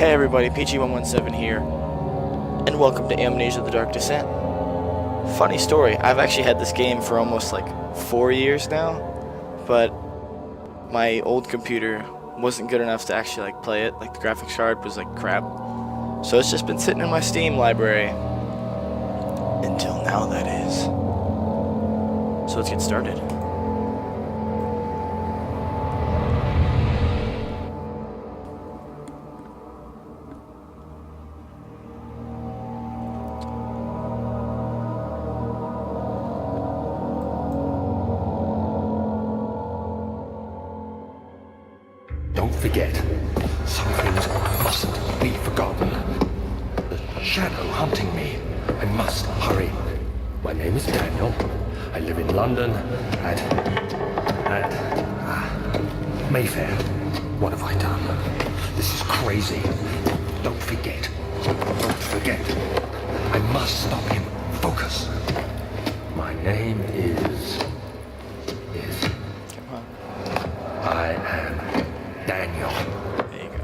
Hey everybody, PG117 here, and welcome to Amnesia the Dark Descent. Funny story, I've actually had this game for almost like 4 years now, but my old computer wasn't good enough to actually like play it. Like the graphics card was like crap. So it's just been sitting in my Steam library. Until now, that is. So let's get started. Don't forget, some things mustn't be forgotten. The shadow hunting me. I must hurry. My name is Daniel. I live in London at Mayfair. What have I done? This is crazy. Don't forget. Don't forget. I must stop him. Focus. My name is... Come on. I am Daniel. There you go.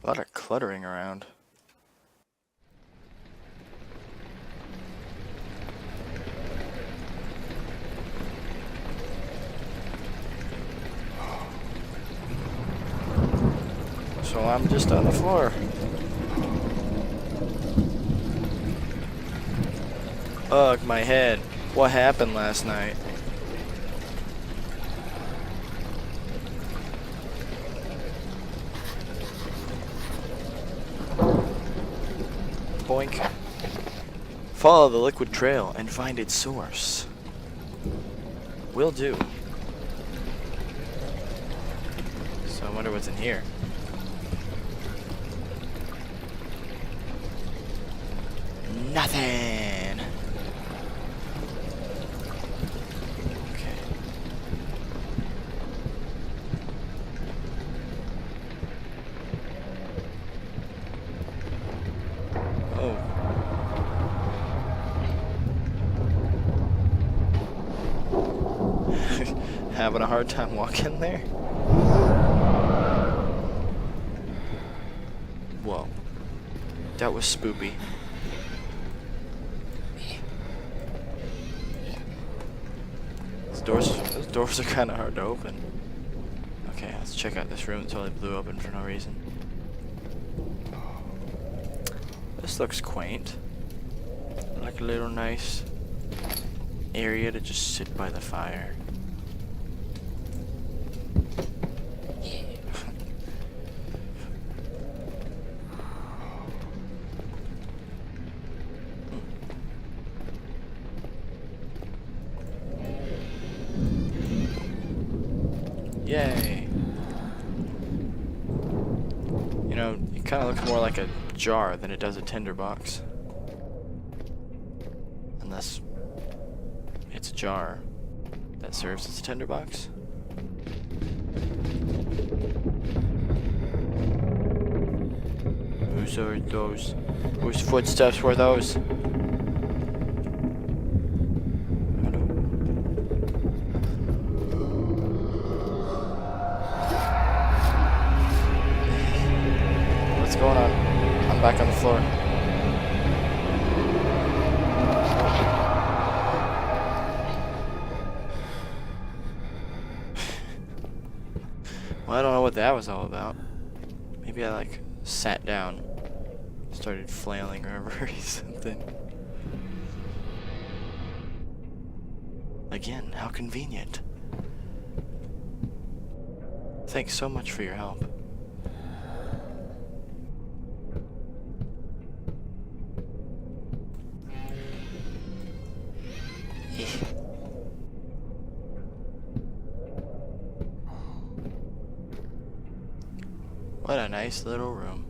A lot of cluttering around. So I'm just on the floor. Ugh, my head. What happened last night? Boink. Follow the liquid trail and find its source. Will do. So I wonder what's in here. Nothing. Okay. Oh. Having a hard time walking there? Whoa. That was spoopy. Those doors are kind of hard to open. Okay, let's check out this room that totally blew open for no reason. This looks quaint. Like a little nice area to just sit by the fire. Yay. You know, it kind of looks more like a jar than it does a tinderbox. Unless it's a jar that serves as a tinderbox. Whose are those? Whose footsteps were those? What's going on? I'm back on the floor. Well, I don't know what that was all about. Maybe I like sat down, started flailing or something. Again, how convenient. Thanks so much for your help. What a nice little room.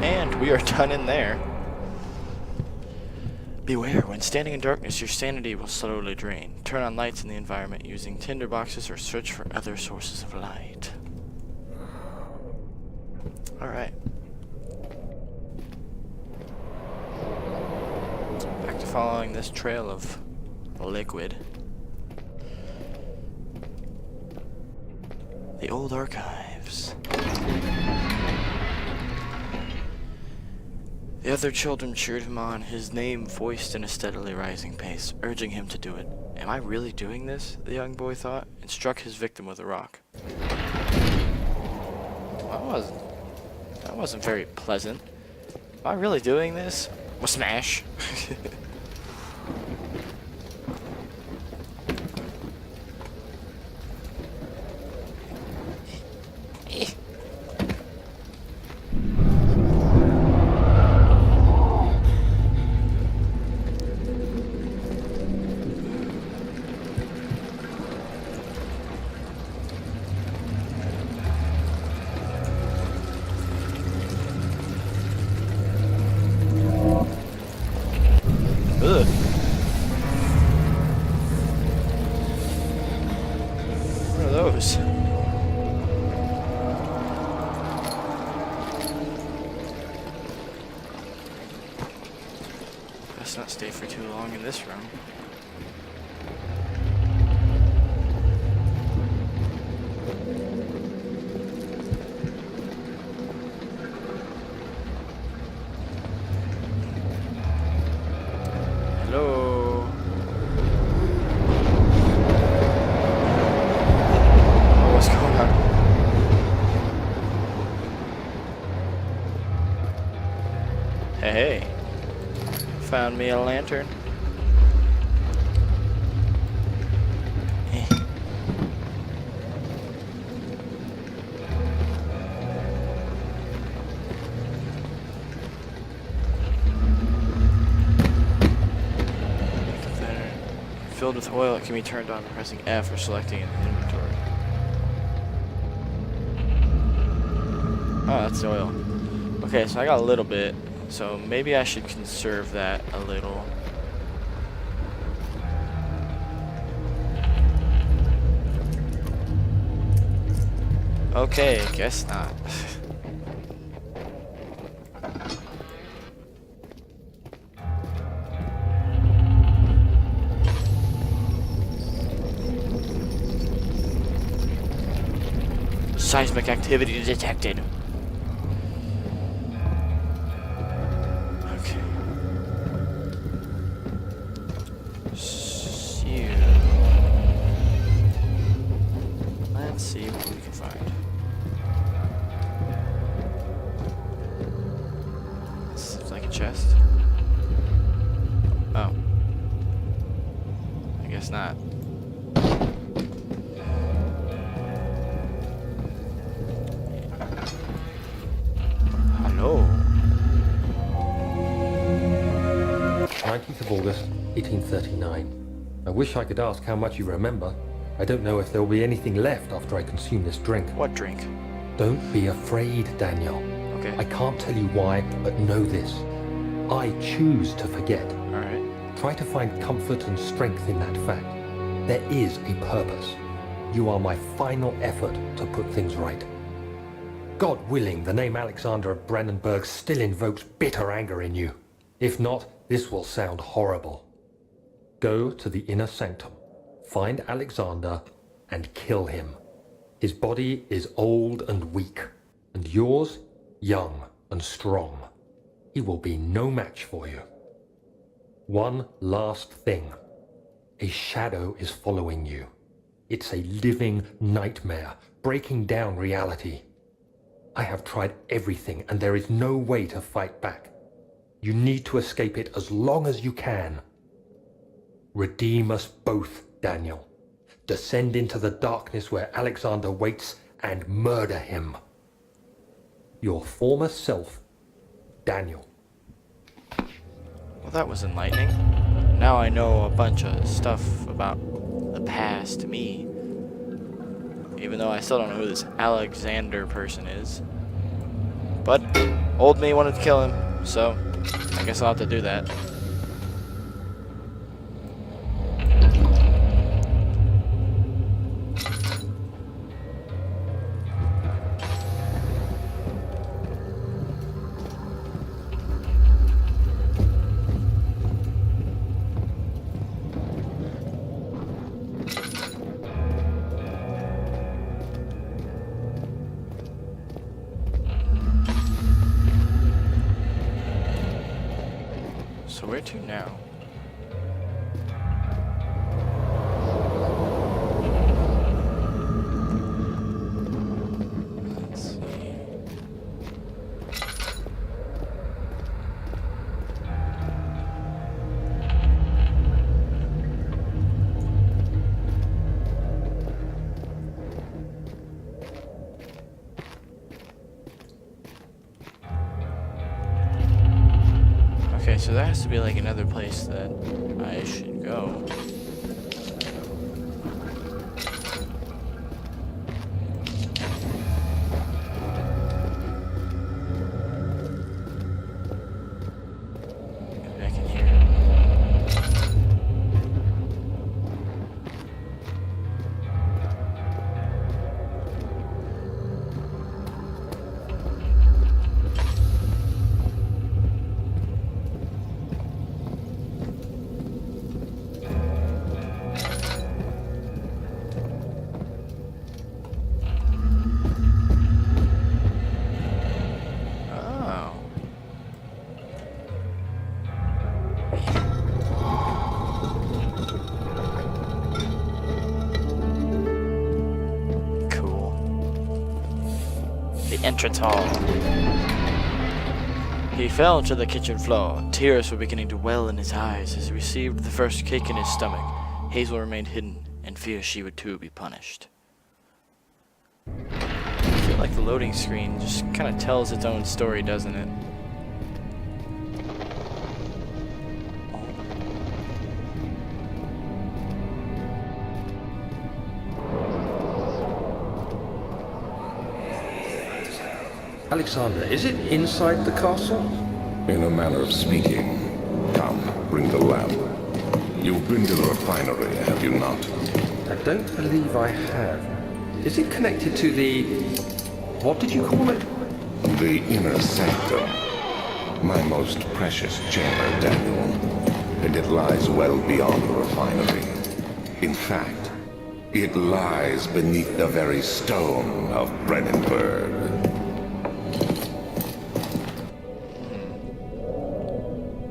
And we are done in there. Beware, when standing in darkness, your sanity will slowly drain. Turn on lights in the environment using tinder boxes or search for other sources of light. Alright. Back to following this trail of liquid. The old archives. The other children cheered him on, his name voiced in a steadily rising pace, urging him to do it. Am I really doing this? The young boy thought, and struck his victim with a rock. That wasn't very pleasant. Am I really doing this? Well, smash. Ugh. What are those? Best not stay for too long in this room. Hello. Oh, what's going on? Hey, found me a lantern. Filled with oil, it can be turned on by pressing F or selecting an inventory. Oh, that's oil. Okay, so I got a little bit, so maybe I should conserve that a little. Okay, guess not. Seismic activity detected. Okay. So, let's see what we can find. Seems like a chest. Oh. I guess not. Hello. 19th of August, 1839. I wish I could ask how much you remember. I don't know if there will be anything left after I consume this drink. What drink? Don't be afraid, Daniel. Okay. I can't tell you why, but know this. I choose to forget. Alright. Try to find comfort and strength in that fact. There is a purpose. You are my final effort to put things right. God willing, the name Alexander of Brandenburg still invokes bitter anger in you. If not, this will sound horrible. Go to the inner sanctum, find Alexander, and kill him. His body is old and weak, and yours, young and strong. He will be no match for you. One last thing. A shadow is following you. It's a living nightmare, breaking down reality. I have tried everything, and there is no way to fight back. You need to escape it as long as you can. Redeem us both, Daniel. Descend into the darkness where Alexander waits and murder him. Your former self, Daniel. Well, that was enlightening. Now I know a bunch of stuff about the past me. Even though I still don't know who this Alexander person is. But old me wanted to kill him, so I guess I'll have to do that. So where to now? Let's see. Okay, so that has to be like another place that I should go. Get back in here. Entrance hall. He fell to the kitchen floor. Tears were beginning to well in his eyes as he received the first kick in his stomach. Hazel remained hidden in fear she would too be punished. I feel like the loading screen just kind of tells its own story, doesn't it? Alexander, is it inside the castle? In a manner of speaking. Come, bring the lamp. You've been to the refinery, have you not? I don't believe I have. Is it connected to the... what did you call it? The inner sanctum. My most precious chamber, Daniel. And it lies well beyond the refinery. In fact, it lies beneath the very stone of Brennenburg.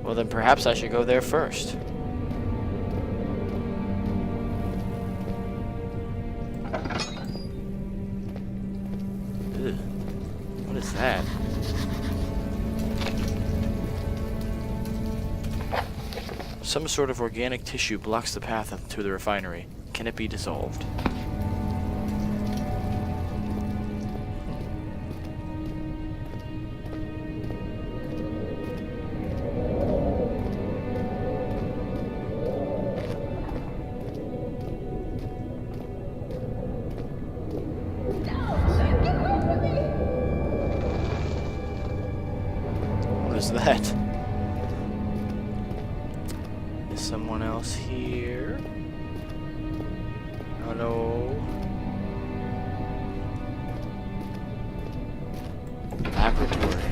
Well, then perhaps I should go there first. Ugh. What is that? Some sort of organic tissue blocks the path up to the refinery. Can it be dissolved? What is that? Is someone else here? Oh no. Laboratory.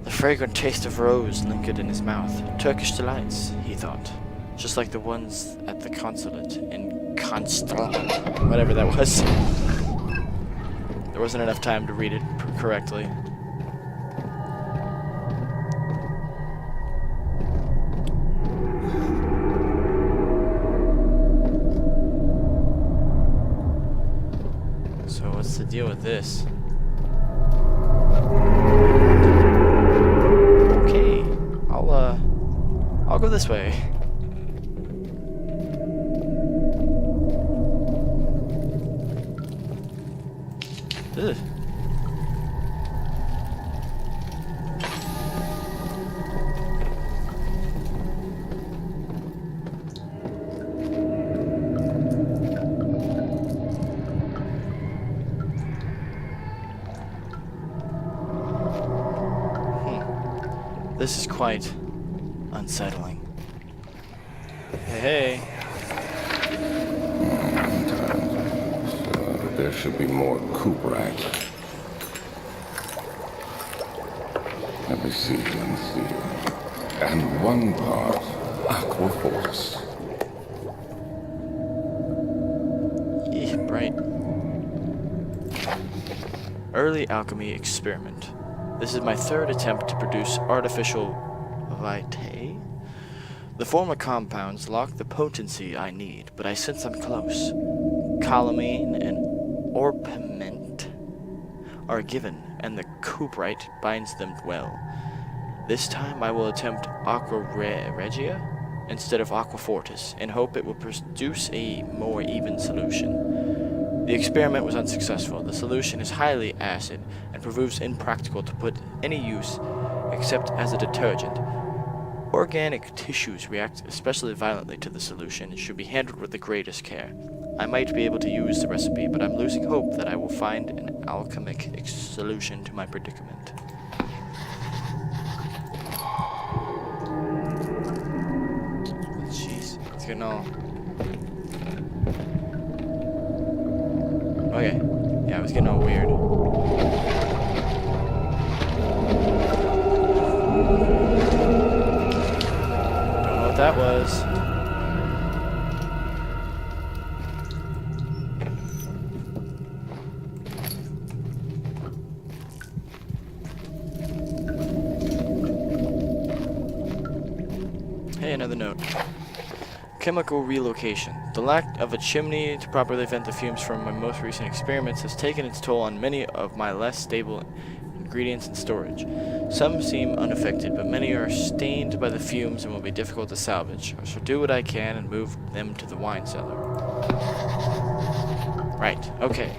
The fragrant taste of rose lingered in his mouth. Turkish delights, he thought. Just like the ones at the consulate in whatever that was. There wasn't enough time to read it correctly. So what's the deal with this? Okay, I'll go this way. Ugh. This is quite unsettling. Hey. There should be more Kuprak. Let me see. And one part Aquaforce. Yeah, bright. Early alchemy experiment. This is my third attempt to produce artificial vitae. The former compounds lock the potency I need, but I sense I'm close. Calamine and orpiment are given, and the cuprite binds them well. This time I will attempt aqua regia instead of aqua fortis, and hope it will produce a more even solution. The experiment was unsuccessful. The solution is highly acid and proves impractical to put any use except as a detergent. Organic tissues react especially violently to the solution and should be handled with the greatest care. I might be able to use the recipe, but I'm losing hope that I will find an alchemic solution to my predicament. Jeez, it's getting all... Okay, yeah, it was getting all weird. That was. Hey, another note. Chemical relocation. The lack of a chimney to properly vent the fumes from my most recent experiments has taken its toll on many of my less stable ingredients in storage. Some seem unaffected, but many are stained by the fumes and will be difficult to salvage. I shall do what I can and move them to the wine cellar. Right, okay.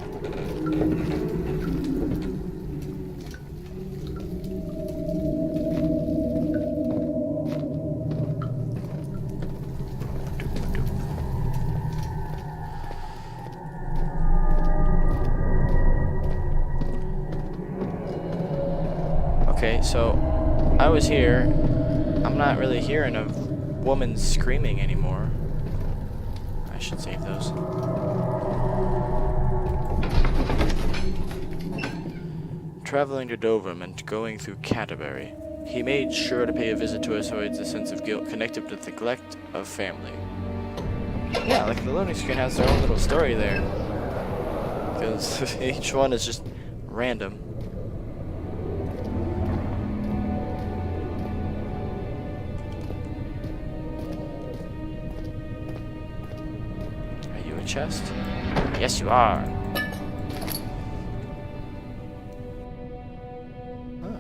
Okay, so I was here. I'm not really hearing a woman screaming anymore. I should save those. Traveling to Dover and going through Canterbury. He made sure to pay a visit to us so it's a sense of guilt connected to the neglect of family. Yeah, like the loading screen has their own little story there. Because each one is just random. Chest? Yes, you are. Oh.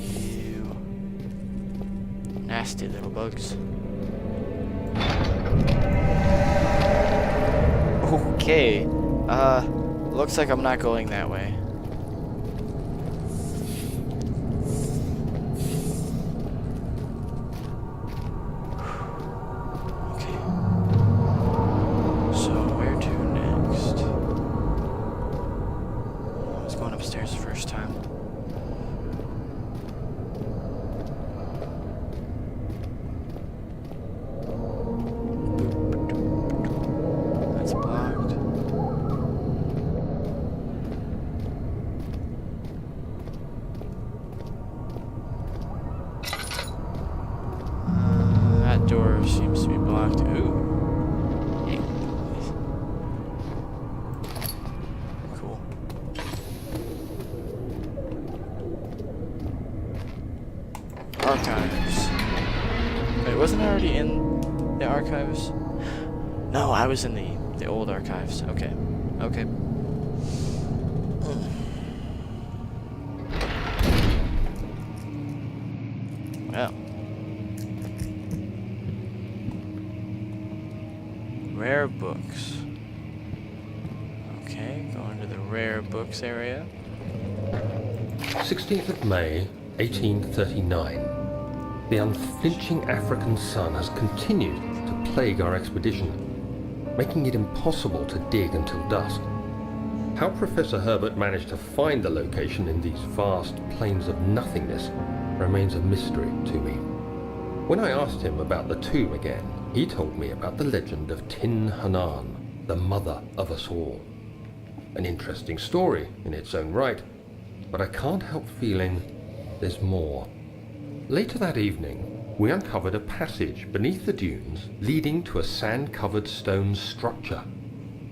You nasty little bugs. Okay. Looks like I'm not going that way. Door seems to be blocked. Ooh. Yeah. Cool. Archives. Wait, wasn't I already in the archives? No, I was in the old archives. Okay. Okay. Well. Rare books. Okay, going to the rare books area. 16th of May, 1839. The unflinching African sun has continued to plague our expedition, making it impossible to dig until dusk. How Professor Herbert managed to find the location in these vast plains of nothingness remains a mystery to me. When I asked him about the tomb again, he told me about the legend of Tin Hanan, the mother of us all. An interesting story in its own right, but I can't help feeling there's more. Later that evening, we uncovered a passage beneath the dunes leading to a sand-covered stone structure.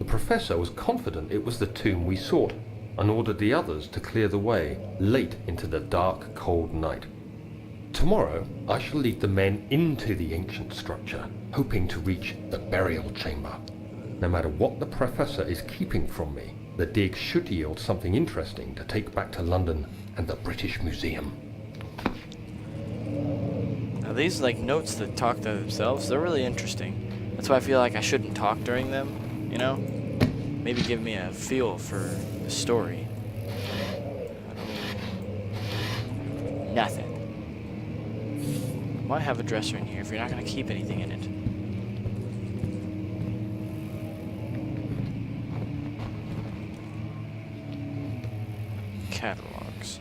The professor was confident it was the tomb we sought, and ordered the others to clear the way late into the dark, cold night. Tomorrow, I shall lead the men into the ancient structure, hoping to reach the burial chamber. No matter what the professor is keeping from me, the dig should yield something interesting to take back to London and the British Museum. Now these like notes that talk to themselves, they're really interesting. That's why I feel like I shouldn't talk during them, you know? Maybe give me a feel for the story. Nothing. Why have a dresser in here if you're not going to keep anything in it? Catalogs.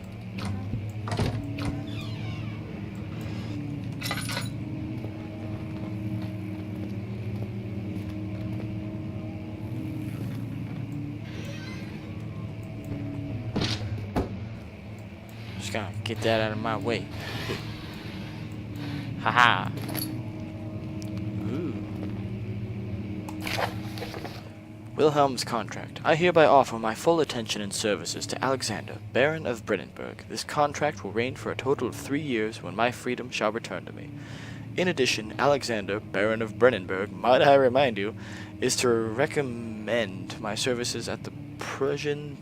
Just gonna get that out of my way. Haha. Ooh. Wilhelm's contract. I hereby offer my full attention and services to Alexander, Baron of Brandenburg. This contract will reign for a total of 3 years, when my freedom shall return to me. In addition, Alexander, Baron of Brandenburg, might I remind you, is to recommend my services at the Prussian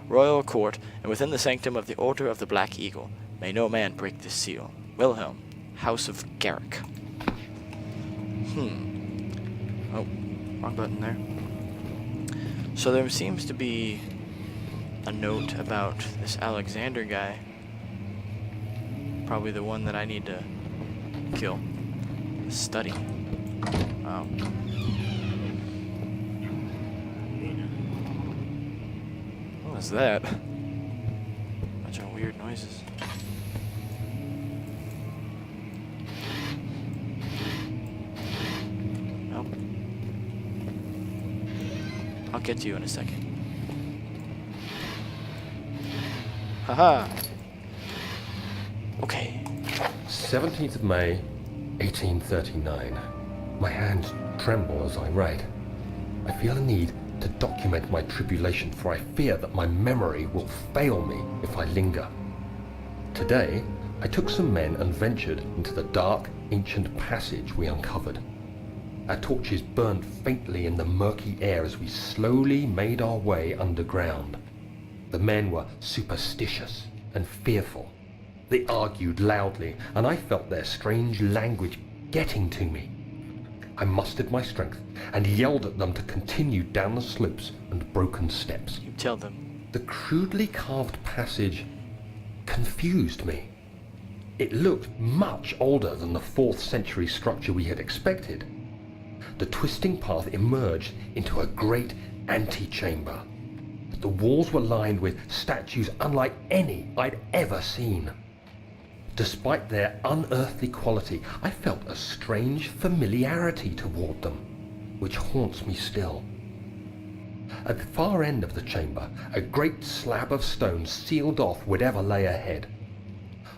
royal court and within the sanctum of the Order of the Black Eagle. May no man break this seal. Wilhelm, House of Garrick. Oh, wrong button there. So there seems to be a note about this Alexander guy. Probably the one that I need to kill. Study. Oh. What was that? Bunch of weird noises. Nope. I'll get to you in a second. Haha. Okay. 17th of May, 1839. My hands tremble as I write. I feel a need to document my tribulation, for I fear that my memory will fail me if I linger. Today, I took some men and ventured into the dark, ancient passage we uncovered. Our torches burned faintly in the murky air as we slowly made our way underground. The men were superstitious and fearful. They argued loudly, and I felt their strange language getting to me. I mustered my strength and yelled at them to continue down the slopes and broken steps. You tell them. The crudely carved passage confused me. It looked much older than the 4th century structure we had expected. The twisting path emerged into a great antechamber. The walls were lined with statues unlike any I'd ever seen. Despite their unearthly quality, I felt a strange familiarity toward them, which haunts me still. At the far end of the chamber, a great slab of stone sealed off whatever lay ahead.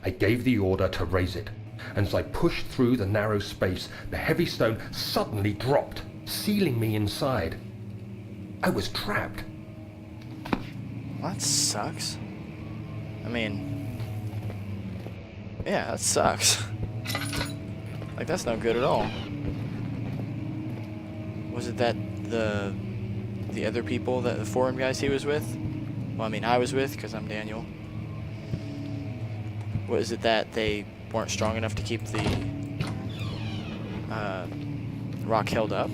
I gave the order to raise it, and as I pushed through the narrow space, the heavy stone suddenly dropped, sealing me inside. I was trapped. Well, that sucks. I mean, yeah, that sucks. Like, that's not good at all. Was it that the other people, that the forum guys he was with? Well, I mean, I was with, because I'm Daniel. Was it that they weren't strong enough to keep the rock held up?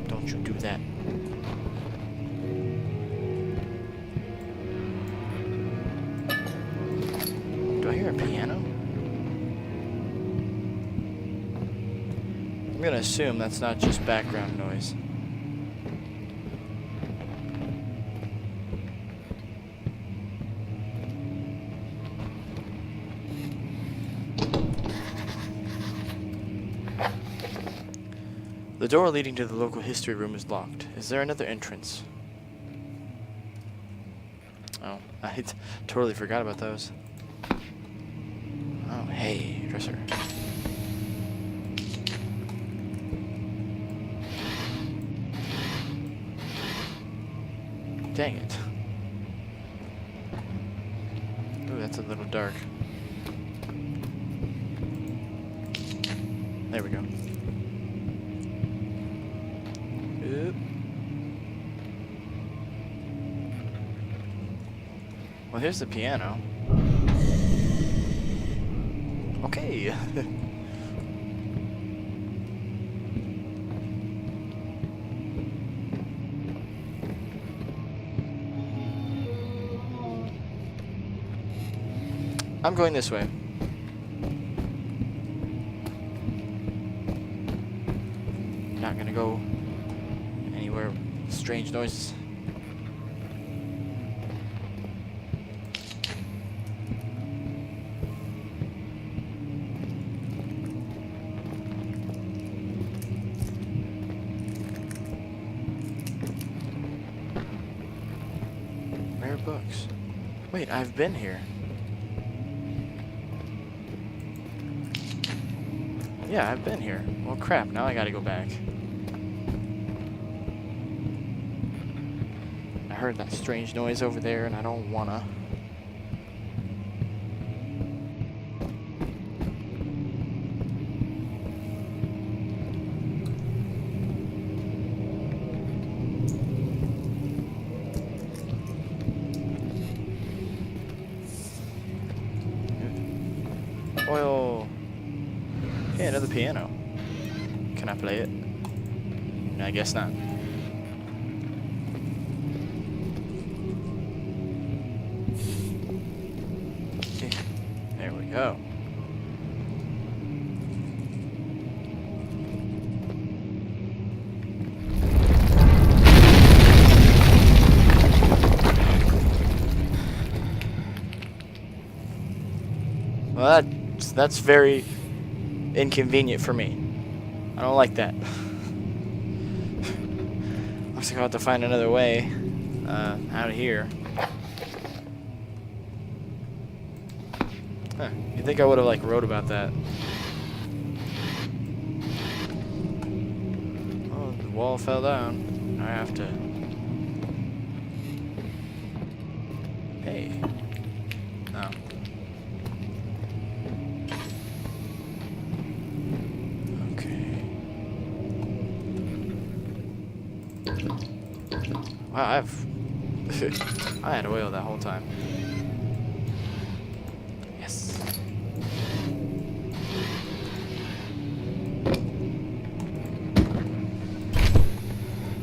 Don't you do that. Do I hear a piano? I'm gonna assume that's not just background noise. The door leading to the local history room is locked. Is there another entrance? Oh, I totally forgot about those. Oh, hey, dresser. Dang it. Ooh, that's a little dark. There we go. Oop. Well, here's the piano. Okay. I'm going this way. Not gonna go anywhere with strange noises. Rare books. Wait, I've been here. Yeah, I've been here. Well, crap, now I gotta go back. I heard that strange noise over there, and I don't wanna. Oil. Hey, another piano. Can I play it? I guess not. Okay, there we go. Well, that's very inconvenient for me. I don't like that. Looks like I'll have to find another way out of here. Huh. You think I would have wrote about that? Oh, the wall fell down. I have to. Hey. No. Wow, I had oil that whole time. Yes.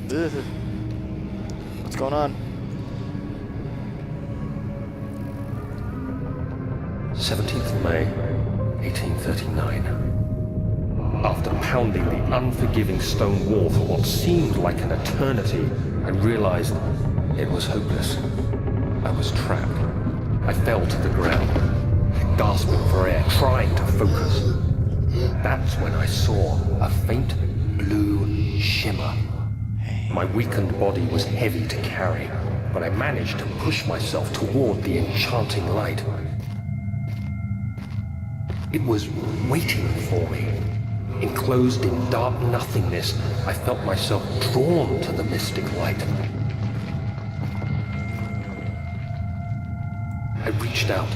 Ugh. What's going on? 17th of May, 1839. After pounding the unforgiving stone wall for what seemed like an eternity, I realized it was hopeless. I was trapped. I fell to the ground, gasping for air, trying to focus. That's when I saw a faint blue shimmer. My weakened body was heavy to carry, but I managed to push myself toward the enchanting light. It was waiting for me. Enclosed in dark nothingness, I felt myself drawn to the mystic light. I reached out,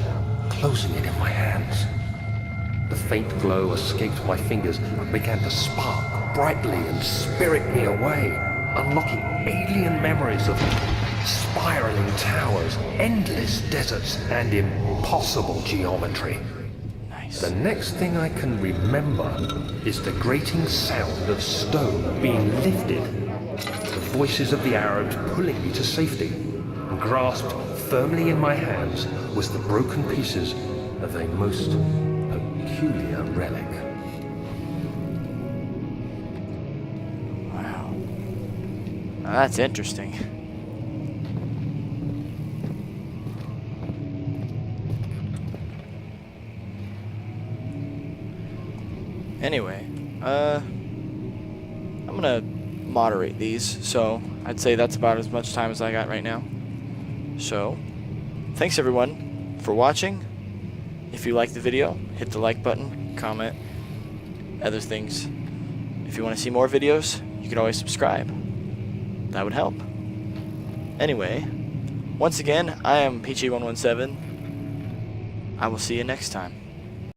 closing it in my hands. The faint glow escaped my fingers and began to spark brightly and spirit me away, unlocking alien memories of spiraling towers, endless deserts, and impossible geometry. The next thing I can remember is the grating sound of stone being lifted, the voices of the Arabs pulling me to safety, and grasped firmly in my hands was the broken pieces of a most peculiar relic. Wow. Now that's interesting. Anyway, I'm gonna moderate these, so I'd say that's about as much time as I got right now. So, thanks everyone for watching. If you liked the video, hit the like button, comment, other things. If you want to see more videos, you can always subscribe. That would help. Anyway, once again, I am Peachy117. I will see you next time.